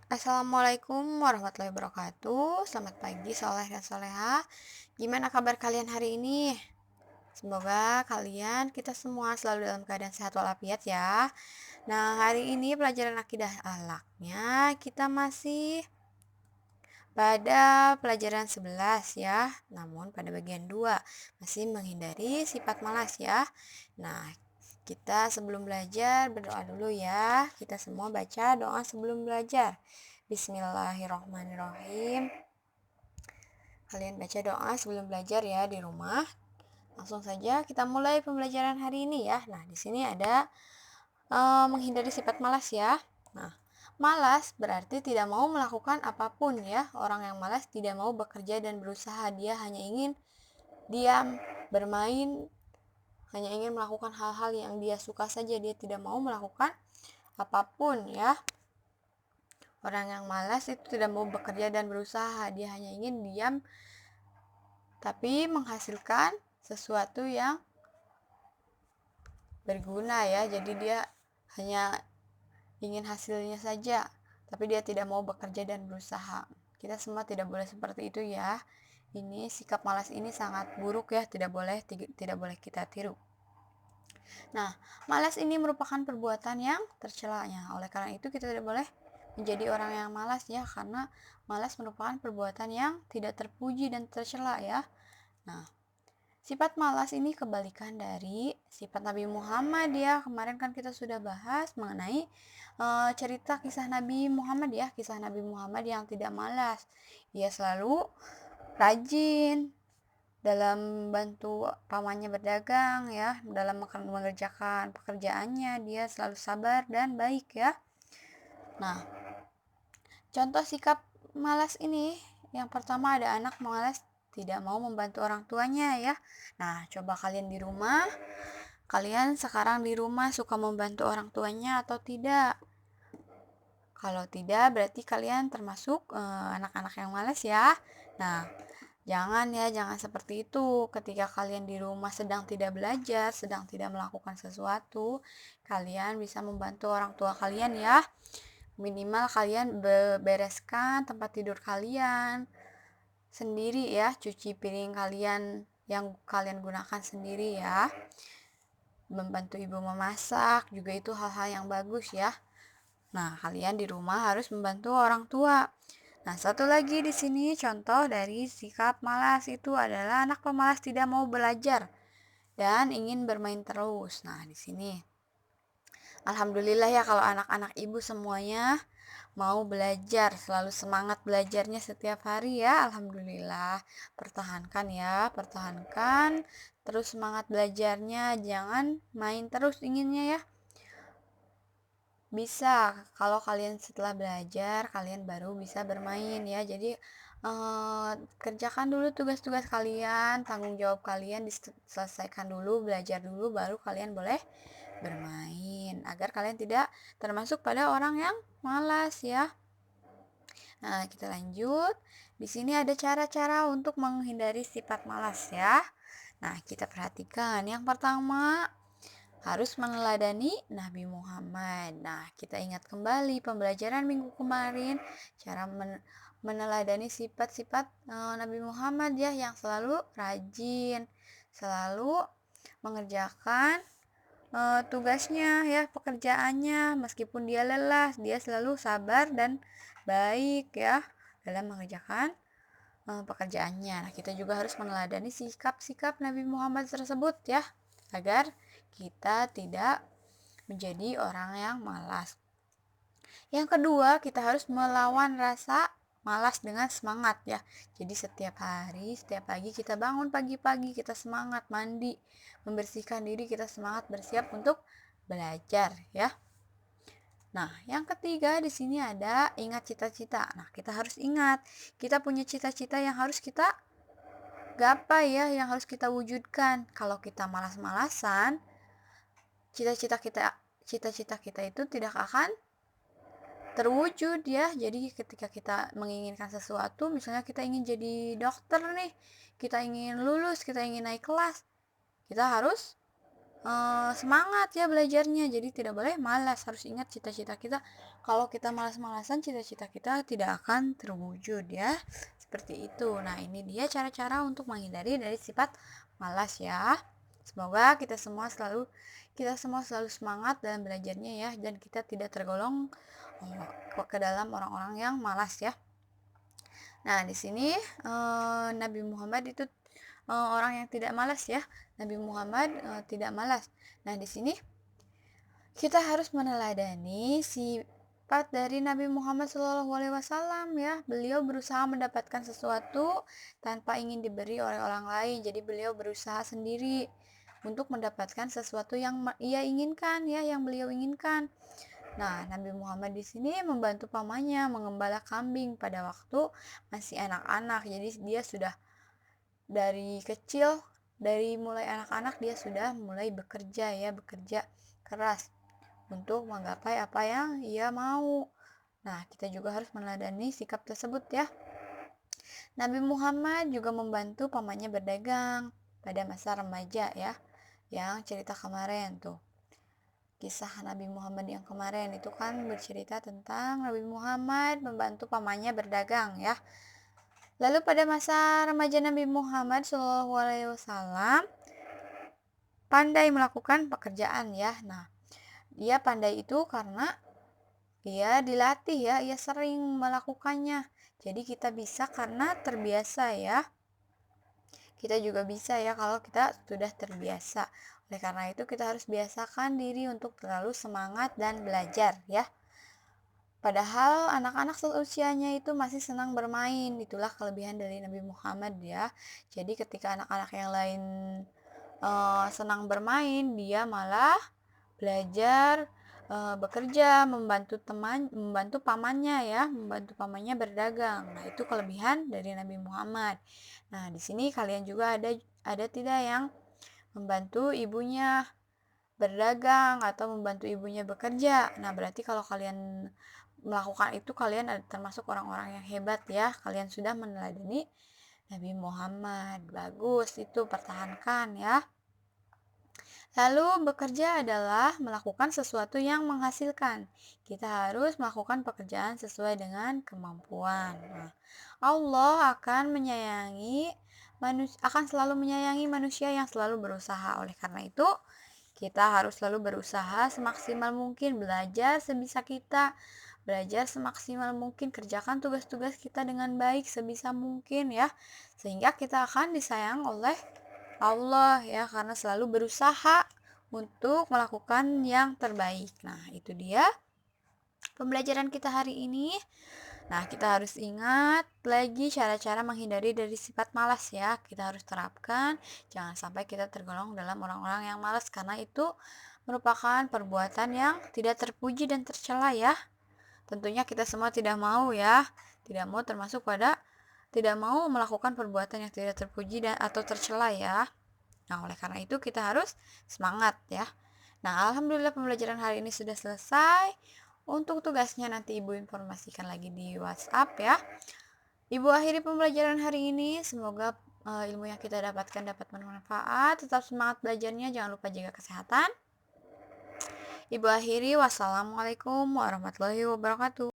Assalamualaikum warahmatullahi wabarakatuh. Selamat pagi, soleh dan soleha. Gimana kabar kalian hari ini? Semoga kalian, kita semua selalu dalam keadaan sehat walafiat ya. Nah, hari ini pelajaran akidah akhlaknya kita masih pada pelajaran 11 ya. Namun pada bagian 2 masih menghindari sifat malas ya. Nah, kita sebelum belajar berdoa dulu ya. Kita semua baca doa sebelum belajar. Bismillahirrahmanirrahim. Kalian baca doa sebelum belajar ya di rumah. Langsung saja kita mulai pembelajaran hari ini ya. Nah, di sini ada menghindari sifat malas ya. Nah, malas berarti tidak mau melakukan apapun ya. Orang yang malas tidak mau bekerja dan berusaha. Dia hanya ingin diam, bermain, hanya ingin melakukan hal-hal yang dia suka saja. Dia tidak mau melakukan apapun ya. Orang yang malas itu tidak mau bekerja dan berusaha. Dia hanya ingin diam tapi menghasilkan sesuatu yang berguna ya. Jadi dia hanya ingin hasilnya saja, tapi dia tidak mau bekerja dan berusaha. Kita semua tidak boleh seperti itu ya. Ini sikap malas ini sangat buruk ya, tidak boleh kita tiru. Nah, malas ini merupakan perbuatan yang tercelanya. Oleh karena itu kita tidak boleh menjadi orang yang malas ya, karena malas merupakan perbuatan yang tidak terpuji dan tercela ya. Nah, sifat malas ini kebalikan dari sifat Nabi Muhammad ya. Kemarin kan kita sudah bahas mengenai cerita kisah Nabi Muhammad ya, kisah Nabi Muhammad yang tidak malas. Ia selalu rajin dalam bantu pamannya berdagang ya, dalam mengerjakan pekerjaannya dia selalu sabar dan baik ya. Nah, contoh sikap malas ini, yang pertama ada anak malas tidak mau membantu orang tuanya ya. Nah, coba kalian di rumah, kalian sekarang di rumah suka membantu orang tuanya atau tidak? Kalau tidak, berarti kalian termasuk anak-anak yang malas ya. Nah, jangan seperti itu. Ketika kalian di rumah sedang tidak belajar, sedang tidak melakukan sesuatu, kalian bisa membantu orang tua kalian ya. Minimal kalian bereskan tempat tidur kalian sendiri ya, cuci piring kalian yang kalian gunakan sendiri ya. Membantu ibu memasak juga itu hal-hal yang bagus ya. Nah, kalian di rumah harus membantu orang tua. Nah, satu lagi di sini contoh dari sikap malas itu adalah anak pemalas tidak mau belajar dan ingin bermain terus. Nah, di sini alhamdulillah ya kalau anak-anak ibu semuanya mau belajar, selalu semangat belajarnya setiap hari ya. Alhamdulillah. Pertahankan ya, pertahankan terus semangat belajarnya, jangan main terus inginnya ya. Bisa, kalau kalian setelah belajar, kalian baru bisa bermain ya. Jadi kerjakan dulu tugas-tugas kalian, tanggung jawab kalian diselesaikan dulu, belajar dulu, baru kalian boleh bermain. Agar kalian tidak termasuk pada orang yang malas ya. Nah, kita lanjut. Di sini ada cara-cara untuk menghindari sifat malas ya. Nah, kita perhatikan. Yang pertama, harus meneladani Nabi Muhammad. Nah, kita ingat kembali pembelajaran minggu kemarin, cara meneladani sifat-sifat Nabi Muhammad ya, yang selalu rajin, selalu mengerjakan tugasnya ya, pekerjaannya, meskipun dia lelah, dia selalu sabar dan baik ya dalam mengerjakan pekerjaannya. Nah, kita juga harus meneladani sikap-sikap Nabi Muhammad tersebut ya, agar kita tidak menjadi orang yang malas. Yang kedua, kita harus melawan rasa malas dengan semangat ya. Jadi setiap hari, setiap pagi kita bangun pagi-pagi, kita semangat mandi, membersihkan diri, kita semangat bersiap untuk belajar ya. Nah, yang ketiga di sini ada ingat cita-cita. Nah, kita harus ingat, kita punya cita-cita yang harus kita gapai ya, yang harus kita wujudkan. Kalau kita malas-malasan, cita-cita kita itu tidak akan terwujud ya. Jadi ketika kita menginginkan sesuatu, misalnya kita ingin jadi dokter nih, kita ingin lulus, kita ingin naik kelas, kita harus semangat ya belajarnya. Jadi tidak boleh malas, harus ingat cita-cita kita. Kalau kita malas-malasan, cita-cita kita tidak akan terwujud ya. Seperti itu. Nah, ini dia cara-cara untuk menghindari dari sifat malas ya. Semoga kita semua selalu semangat dalam belajarnya ya, dan kita tidak tergolong ke dalam orang-orang yang malas ya. Nah, di sini Nabi Muhammad itu orang yang tidak malas ya. Nabi Muhammad tidak malas. Nah, di sini kita harus meneladani sifat dari Nabi Muhammad SAW ya. Beliau berusaha mendapatkan sesuatu tanpa ingin diberi oleh orang lain. Jadi beliau berusaha sendiri untuk mendapatkan sesuatu yang ia inginkan ya, yang beliau inginkan. Nah, Nabi Muhammad di sini membantu pamannya mengembala kambing pada waktu masih anak-anak. Jadi dia sudah dari kecil, dari mulai anak-anak dia sudah mulai bekerja ya, bekerja keras untuk menggapai apa yang ia mau. Nah, kita juga harus meneladani sikap tersebut ya. Nabi Muhammad juga membantu pamannya berdagang pada masa remaja ya, yang cerita kemarin tuh. Kisah Nabi Muhammad yang kemarin itu kan bercerita tentang Nabi Muhammad membantu pamannya berdagang ya. Lalu pada masa remaja Nabi Muhammad SAW pandai melakukan pekerjaan ya. Nah, dia pandai itu karena dia dilatih ya, ia sering melakukannya. Jadi kita bisa karena terbiasa ya. Kita juga bisa ya kalau kita sudah terbiasa. Oleh karena itu kita harus biasakan diri untuk terlalu semangat dan belajar ya. Padahal anak-anak seusianya itu masih senang bermain. Itulah kelebihan dari Nabi Muhammad ya. Jadi ketika anak-anak yang lain senang bermain, dia malah belajar, bekerja, membantu pamannya ya, membantu pamannya berdagang. Nah, itu kelebihan dari Nabi Muhammad. Nah, di sini kalian juga ada tidak yang membantu ibunya berdagang atau membantu ibunya bekerja. Nah, berarti kalau kalian melakukan itu, kalian termasuk orang-orang yang hebat ya. Kalian sudah meneladani Nabi Muhammad. Bagus, itu pertahankan ya. Lalu bekerja adalah melakukan sesuatu yang menghasilkan. Kita harus melakukan pekerjaan sesuai dengan kemampuan. Nah, Allah akan selalu menyayangi manusia yang selalu berusaha. Oleh karena itu, kita harus selalu berusaha semaksimal mungkin, belajar sebisa kita, belajar semaksimal mungkin, kerjakan tugas-tugas kita dengan baik sebisa mungkin ya, sehingga kita akan disayang oleh Allah ya, karena selalu berusaha untuk melakukan yang terbaik. Nah, itu dia pembelajaran kita hari ini. Nah, kita harus ingat lagi cara-cara menghindari dari sifat malas ya. Kita harus terapkan, jangan sampai kita tergolong dalam orang-orang yang malas, karena itu merupakan perbuatan yang tidak terpuji dan tercela ya. Tentunya kita semua tidak mau ya, tidak mau melakukan perbuatan yang tidak terpuji atau tercela ya. Nah, oleh karena itu kita harus semangat ya. Nah, alhamdulillah pembelajaran hari ini sudah selesai. Untuk tugasnya nanti Ibu informasikan lagi di WhatsApp ya. Ibu akhiri pembelajaran hari ini. Semoga ilmu yang kita dapatkan dapat bermanfaat. Tetap semangat belajarnya, jangan lupa jaga kesehatan. Ibu akhiri, wassalamualaikum warahmatullahi wabarakatuh.